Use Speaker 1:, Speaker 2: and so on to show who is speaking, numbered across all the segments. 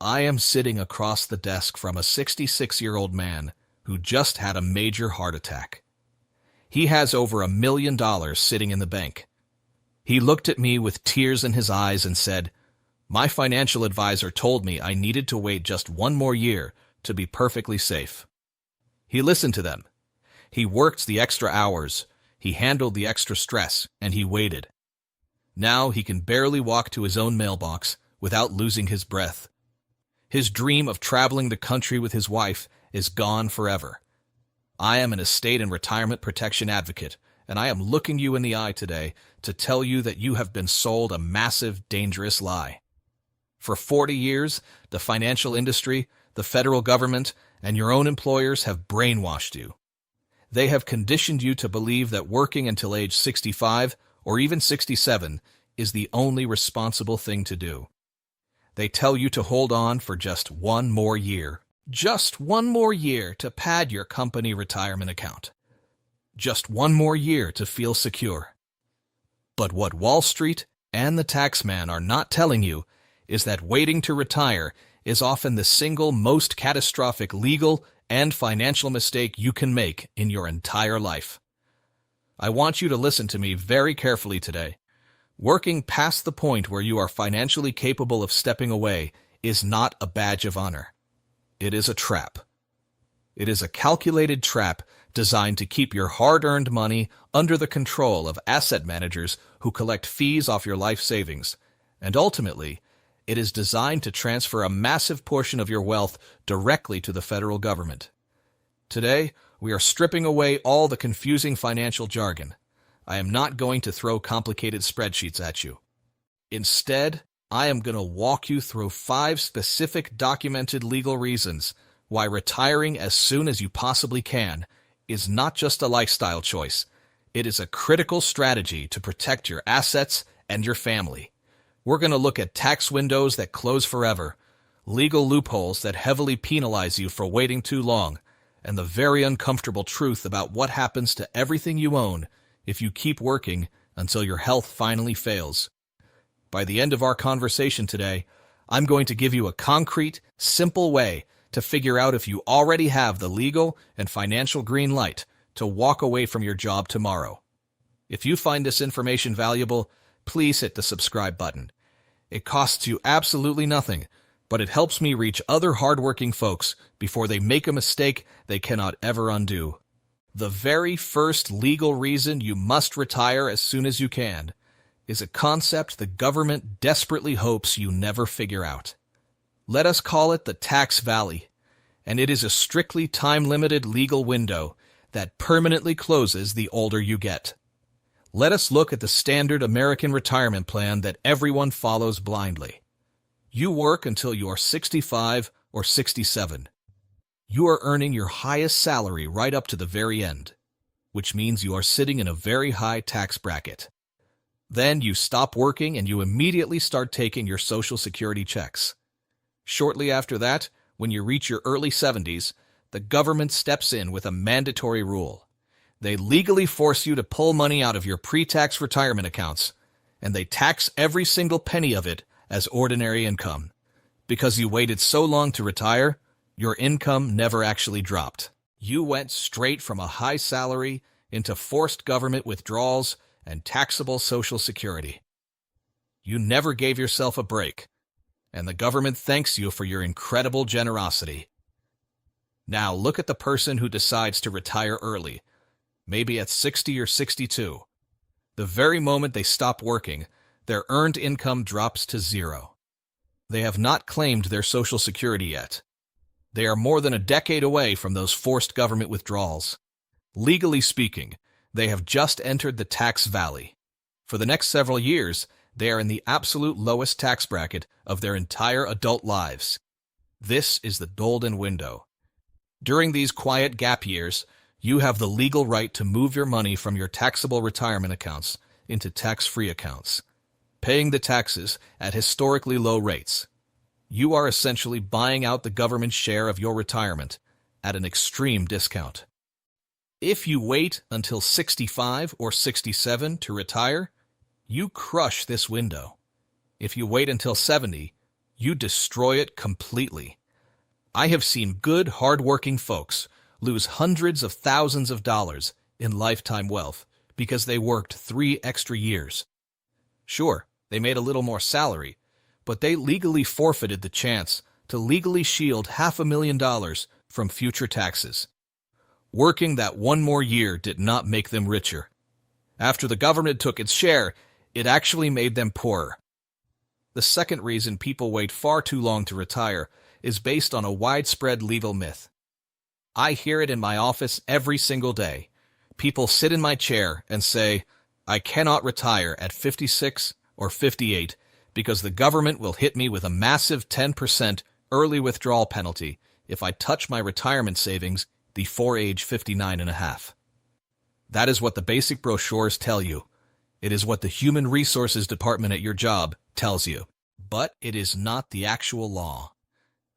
Speaker 1: I am sitting across the desk from a 66-year-old man who just had a major heart attack. He has over $1 million sitting in the bank. He looked at me with tears in his eyes and said, "My financial advisor told me I needed to wait just 1 more year to be perfectly safe." He listened to them. He worked the extra hours, he handled the extra stress, and he waited. Now he can barely walk to his own mailbox without losing his breath. His dream of traveling the country with his wife is gone forever. I am an estate and retirement protection advocate, and I am looking you in the eye today to tell you that you have been sold a massive, dangerous lie. For 40 years, the financial industry, the federal government, and your own employers have brainwashed you. They have conditioned you to believe that working until age 65 or even 67 is the only responsible thing to do. They tell you to hold on for just 1 more year. Just 1 more year to pad your company retirement account. Just 1 more year to feel secure. But what Wall Street and the taxman are not telling you is that waiting to retire is often the single most catastrophic legal and financial mistake you can make in your entire life. I want you to listen to me very carefully today. Working past the point where you are financially capable of stepping away is not a badge of honor. It is a trap. It is a calculated trap designed to keep your hard-earned money under the control of asset managers who collect fees off your life savings, and ultimately, it is designed to transfer a massive portion of your wealth directly to the federal government. Today, we are stripping away all the confusing financial jargon. I am not going to throw complicated spreadsheets at you. Instead, I am going to walk you through 5 specific documented legal reasons why retiring as soon as you possibly can is not just a lifestyle choice. It is a critical strategy to protect your assets and your family. We're going to look at tax windows that close forever, legal loopholes that heavily penalize you for waiting too long, and the very uncomfortable truth about what happens to everything you own if you keep working until your health finally fails. By the end of our conversation today, I'm going to give you a concrete, simple way to figure out if you already have the legal and financial green light to walk away from your job tomorrow. If you find this information valuable, please hit the subscribe button. It costs you absolutely nothing, but it helps me reach other hardworking folks before they make a mistake they cannot ever undo. The very first legal reason you must retire as soon as you can is a concept the government desperately hopes you never figure out. Let us call it the tax valley, and it is a strictly time-limited legal window that permanently closes the older you get. Let us look at the standard American retirement plan that everyone follows blindly. You work until you are 65 or 67. You are earning your highest salary right up to the very end, which means you are sitting in a very high tax bracket. Then you stop working and you immediately start taking your Social Security checks. Shortly after that, when you reach your early 70s, the government steps in with a mandatory rule. They legally force you to pull money out of your pre-tax retirement accounts, and they tax every single penny of it as ordinary income. Because you waited so long to retire, your income never actually dropped. You went straight from a high salary into forced government withdrawals and taxable Social Security. You never gave yourself a break, and the government thanks you for your incredible generosity. Now look at the person who decides to retire early, maybe at 60 or 62. The very moment they stop working, their earned income drops to 0. They have not claimed their Social Security yet. They are more than a decade away from those forced government withdrawals. Legally speaking, they have just entered the tax valley. For the next several years, they are in the absolute lowest tax bracket of their entire adult lives. This is the golden window. During these quiet gap years, you have the legal right to move your money from your taxable retirement accounts into tax-free accounts, paying the taxes at historically low rates. You are essentially buying out the government's share of your retirement at an extreme discount. If you wait until 65 or 67 to retire, you crush this window. If you wait until 70, you destroy it completely. I have seen good, hardworking folks lose hundreds of thousands of dollars in lifetime wealth because they worked 3 extra years. Sure, they made a little more salary, but they legally forfeited the chance to legally shield $500,000 from future taxes. Working that one more year did not make them richer. After the government took its share, it actually made them poorer. The second reason people wait far too long to retire is based on a widespread legal myth. I hear it in my office every single day. People sit in my chair and say, I cannot retire at 56 or 58 because the government will hit me with a massive 10% early withdrawal penalty if I touch my retirement savings before age 59 and a half. That is what the basic brochures tell you. It is what the Human Resources Department at your job tells you. But it is not the actual law.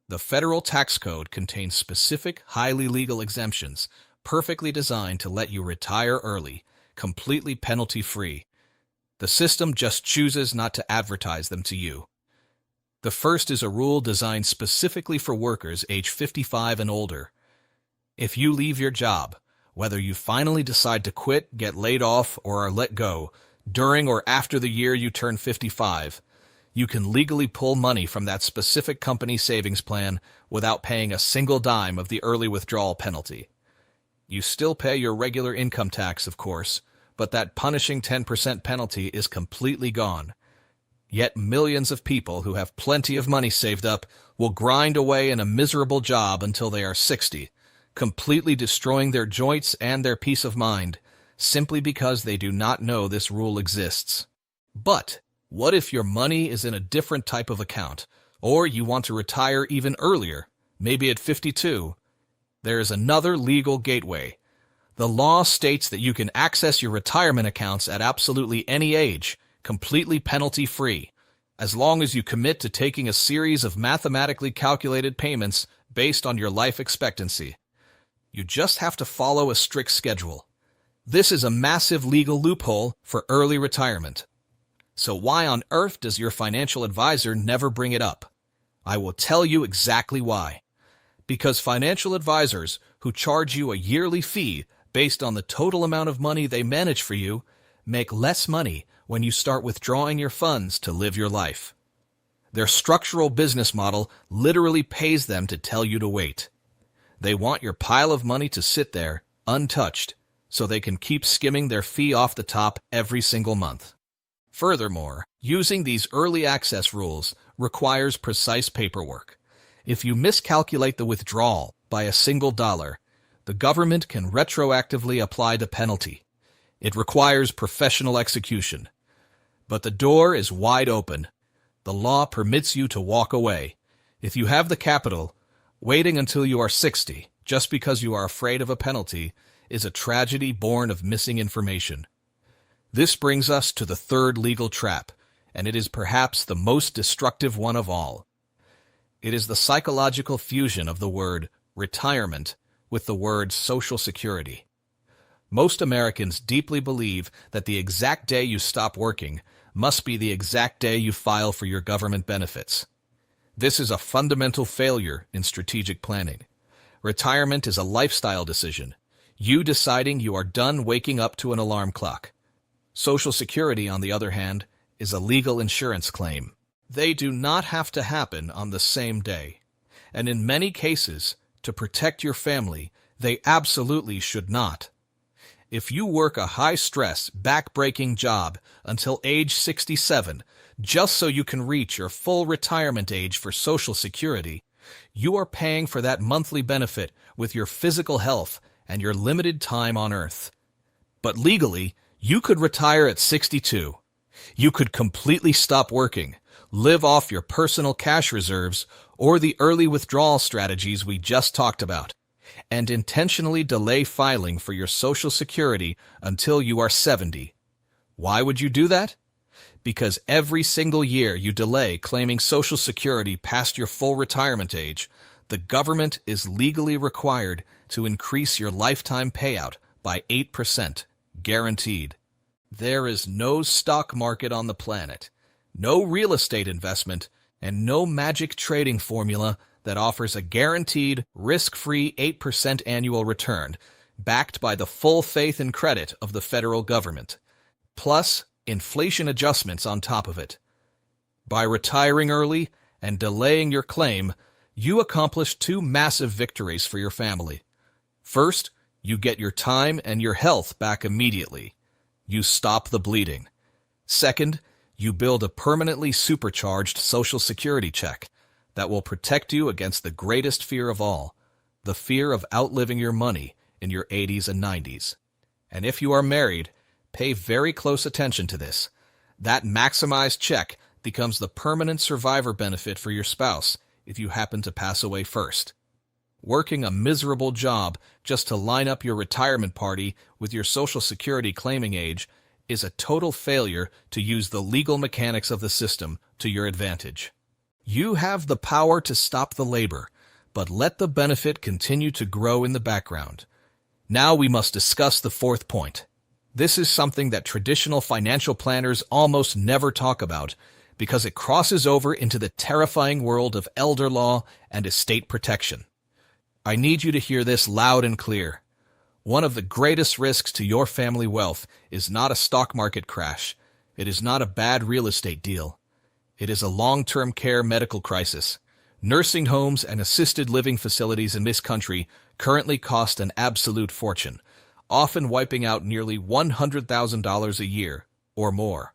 Speaker 1: The federal tax code contains specific, highly legal exemptions, perfectly designed to let you retire early, completely penalty-free. The system just chooses not to advertise them to you. The first is a rule designed specifically for workers age 55 and older. If you leave your job, whether you finally decide to quit, get laid off, or are let go, during or after the year you turn 55, you can legally pull money from that specific company savings plan without paying a single dime of the early withdrawal penalty. You still pay your regular income tax, of course, but that punishing 10% penalty is completely gone. Yet millions of people who have plenty of money saved up will grind away in a miserable job until they are 60, completely destroying their joints and their peace of mind, simply because they do not know this rule exists. But what if your money is in a different type of account, or you want to retire even earlier, maybe at 52? There is another legal gateway. The law states that you can access your retirement accounts at absolutely any age, completely penalty-free, as long as you commit to taking a series of mathematically calculated payments based on your life expectancy. You just have to follow a strict schedule. This is a massive legal loophole for early retirement. So why on earth does your financial advisor never bring it up? I will tell you exactly why. Because financial advisors who charge you a yearly fee based on the total amount of money they manage for you make less money when you start withdrawing your funds to live your life. Their structural business model literally pays them to tell you to wait. They want your pile of money to sit there, untouched, so they can keep skimming their fee off the top every single month. Furthermore, using these early access rules requires precise paperwork. If you miscalculate the withdrawal by a single dollar, the government can retroactively apply the penalty. It requires professional execution. But the door is wide open. The law permits you to walk away. If you have the capital, waiting until you are 60, just because you are afraid of a penalty, is a tragedy born of missing information. This brings us to the third legal trap, and it is perhaps the most destructive one of all. It is the psychological fusion of the word retirement with the word Social Security. Most Americans deeply believe that the exact day you stop working must be the exact day you file for your government benefits. This is a fundamental failure in strategic planning. Retirement is a lifestyle decision, you deciding you are done waking up to an alarm clock. Social Security, on the other hand, is a legal insurance claim. They do not have to happen on the same day. And in many cases, to protect your family, they absolutely should not. If you work a high-stress, back-breaking job until age 67, just so you can reach your full retirement age for Social Security, you are paying for that monthly benefit with your physical health and your limited time on Earth. But legally, you could retire at 62. You could completely stop working, live off your personal cash reserves or the early withdrawal strategies we just talked about, and intentionally delay filing for your Social Security until you are 70. Why would you do that? Because every single year you delay claiming Social Security past your full retirement age, the government is legally required to increase your lifetime payout by 8%, guaranteed. There is no stock market on the planet, no real estate investment, and no magic trading formula that offers a guaranteed, risk-free 8% annual return, backed by the full faith and credit of the federal government, plus inflation adjustments on top of it. By retiring early and delaying your claim, you accomplish two massive victories for your family. First, you get your time and your health back immediately. You stop the bleeding. Second, you build a permanently supercharged Social Security check that will protect you against the greatest fear of all, the fear of outliving your money in your 80s and 90s. And if you are married, pay very close attention to this. That maximized check becomes the permanent survivor benefit for your spouse if you happen to pass away first. Working a miserable job just to line up your retirement party with your Social Security claiming age is a total failure to use the legal mechanics of the system to your advantage. You have the power to stop the labor, but let the benefit continue to grow in the background. Now we must discuss the fourth point. This is something that traditional financial planners almost never talk about because it crosses over into the terrifying world of elder law and estate protection. I need you to hear this loud and clear. One of the greatest risks to your family wealth is not a stock market crash. It is not a bad real estate deal. It is a long-term care medical crisis. Nursing homes and assisted living facilities in this country currently cost an absolute fortune, often wiping out nearly $100,000 a year or more.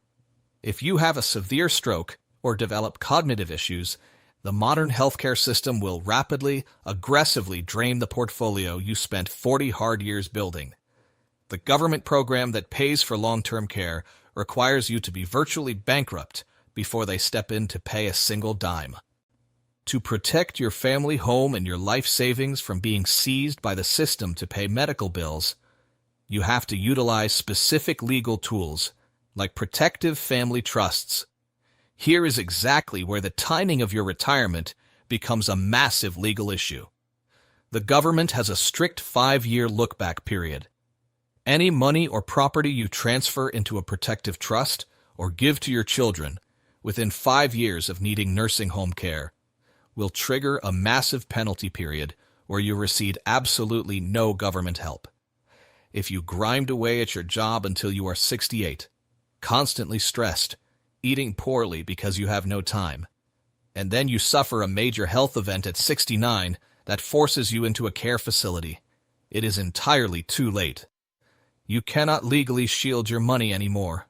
Speaker 1: If you have a severe stroke or develop cognitive issues, the modern healthcare system will rapidly, aggressively drain the portfolio you spent 40 hard years building. The government program that pays for long-term care requires you to be virtually bankrupt before they step in to pay a single dime. To protect your family home and your life savings from being seized by the system to pay medical bills, you have to utilize specific legal tools like protective family trusts. Here is exactly where the timing of your retirement becomes a massive legal issue. The government has a strict 5-year look-back period. Any money or property you transfer into a protective trust or give to your children within 5 years of needing nursing home care will trigger a massive penalty period where you receive absolutely no government help. If you grind away at your job until you are 68, constantly stressed, eating poorly because you have no time, and then you suffer a major health event at 69 that forces you into a care facility, it is entirely too late. You cannot legally shield your money anymore.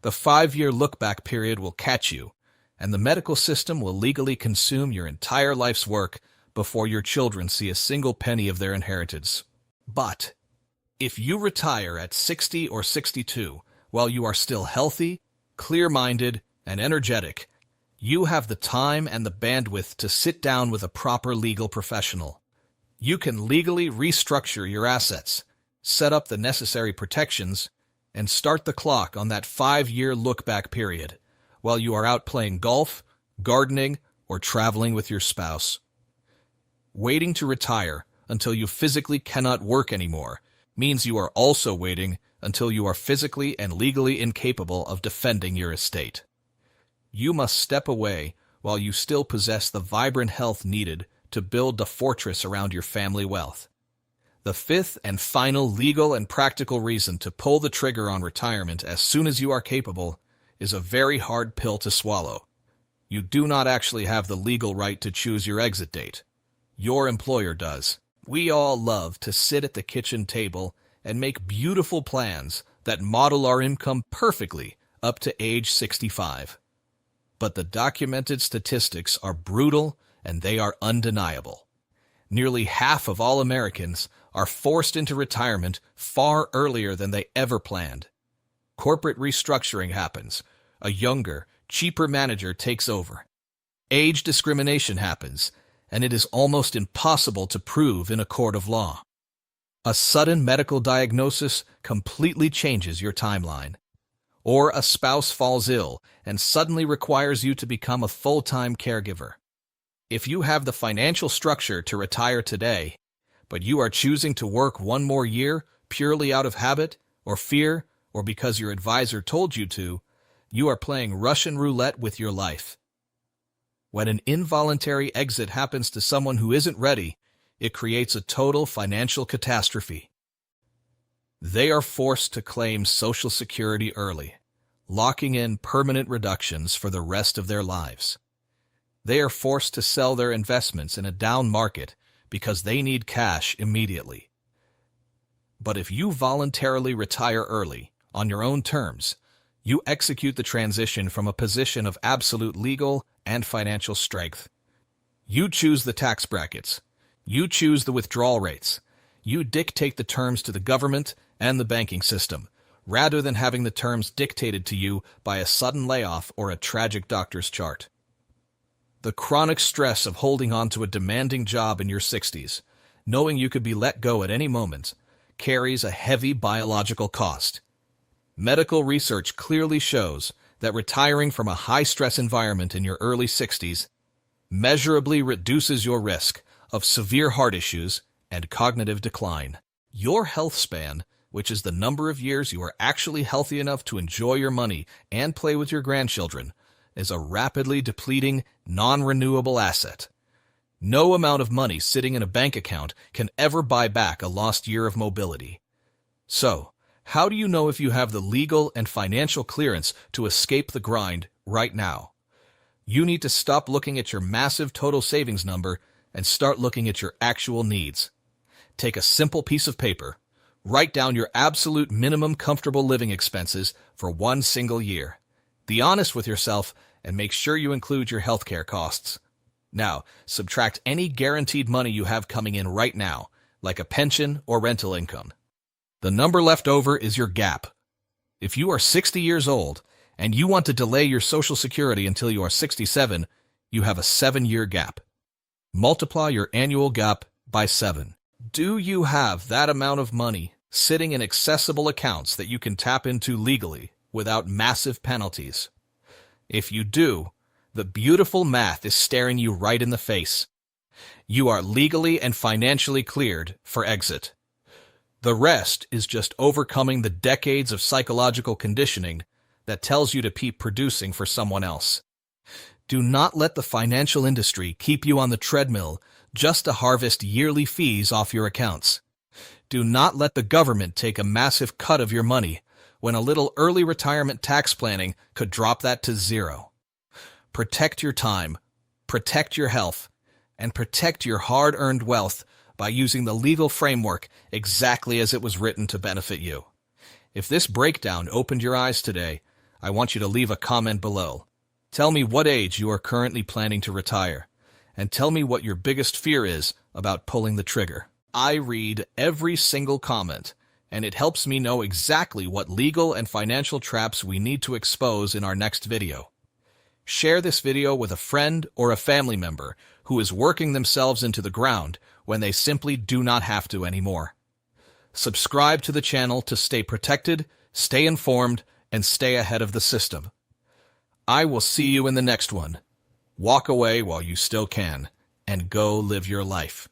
Speaker 1: The 5-year look-back period will catch you, and the medical system will legally consume your entire life's work before your children see a single penny of their inheritance. But if you retire at 60 or 62 while you are still healthy, clear-minded, and energetic, you have the time and the bandwidth to sit down with a proper legal professional. You can legally restructure your assets, set up the necessary protections, and start the clock on that 5-year look-back period while you are out playing golf, gardening, or traveling with your spouse. Waiting to retire until you physically cannot work anymore means you are also waiting until you are physically and legally incapable of defending your estate. You must step away while you still possess the vibrant health needed to build the fortress around your family wealth. The fifth and final legal and practical reason to pull the trigger on retirement as soon as you are capable is a very hard pill to swallow. You do not actually have the legal right to choose your exit date. Your employer does. We all love to sit at the kitchen table and make beautiful plans that model our income perfectly up to age 65. But the documented statistics are brutal and they are undeniable. Nearly half of all Americans are forced into retirement far earlier than they ever planned. Corporate restructuring happens. A younger, cheaper manager takes over. Age discrimination happens, and it is almost impossible to prove in a court of law. A sudden medical diagnosis completely changes your timeline. Or a spouse falls ill and suddenly requires you to become a full-time caregiver. If you have the financial structure to retire today, but you are choosing to work one more year purely out of habit or fear or because your advisor told you to, you are playing Russian roulette with your life. When an involuntary exit happens to someone who isn't ready, it creates a total financial catastrophe. They are forced to claim Social Security early, locking in permanent reductions for the rest of their lives. They are forced to sell their investments in a down market because they need cash immediately. But if you voluntarily retire early, on your own terms, you execute the transition from a position of absolute legal and financial strength. You choose the tax brackets. You choose the withdrawal rates. You dictate the terms to the government and the banking system, rather than having the terms dictated to you by a sudden layoff or a tragic doctor's chart. The chronic stress of holding on to a demanding job in your 60s, knowing you could be let go at any moment, carries a heavy biological cost. Medical research clearly shows that retiring from a high-stress environment in your early 60s measurably reduces your risk of severe heart issues and cognitive decline. Your health span, which is the number of years you are actually healthy enough to enjoy your money and play with your grandchildren, is a rapidly depleting, non-renewable asset. No amount of money sitting in a bank account can ever buy back a lost year of mobility. So, how do you know if you have the legal and financial clearance to escape the grind right now? You need to stop looking at your massive total savings number and start looking at your actual needs. Take a simple piece of paper, write down your absolute minimum comfortable living expenses for one single year. Be honest with yourself and make sure you include your healthcare costs. Now, subtract any guaranteed money you have coming in right now, like a pension or rental income. The number left over is your gap. If you are 60 years old and you want to delay your Social Security until you are 67, you have a 7-year gap. Multiply your annual gap by 7. Do you have that amount of money sitting in accessible accounts that you can tap into legally without massive penalties? If you do, the beautiful math is staring you right in the face. You are legally and financially cleared for exit. The rest is just overcoming the decades of psychological conditioning that tells you to keep producing for someone else. Do not let the financial industry keep you on the treadmill just to harvest yearly fees off your accounts. Do not let the government take a massive cut of your money when a little early retirement tax planning could drop that to zero. Protect your time, protect your health, and protect your hard-earned wealth by using the legal framework exactly as it was written to benefit you. If this breakdown opened your eyes today, I want you to leave a comment below. Tell me what age you are currently planning to retire, and tell me what your biggest fear is about pulling the trigger. I read every single comment, and it helps me know exactly what legal and financial traps we need to expose in our next video. Share this video with a friend or a family member who is working themselves into the ground when they simply do not have to anymore. Subscribe to the channel to stay protected, stay informed, and stay ahead of the system. I will see you in the next one. Walk away while you still can, and go live your life.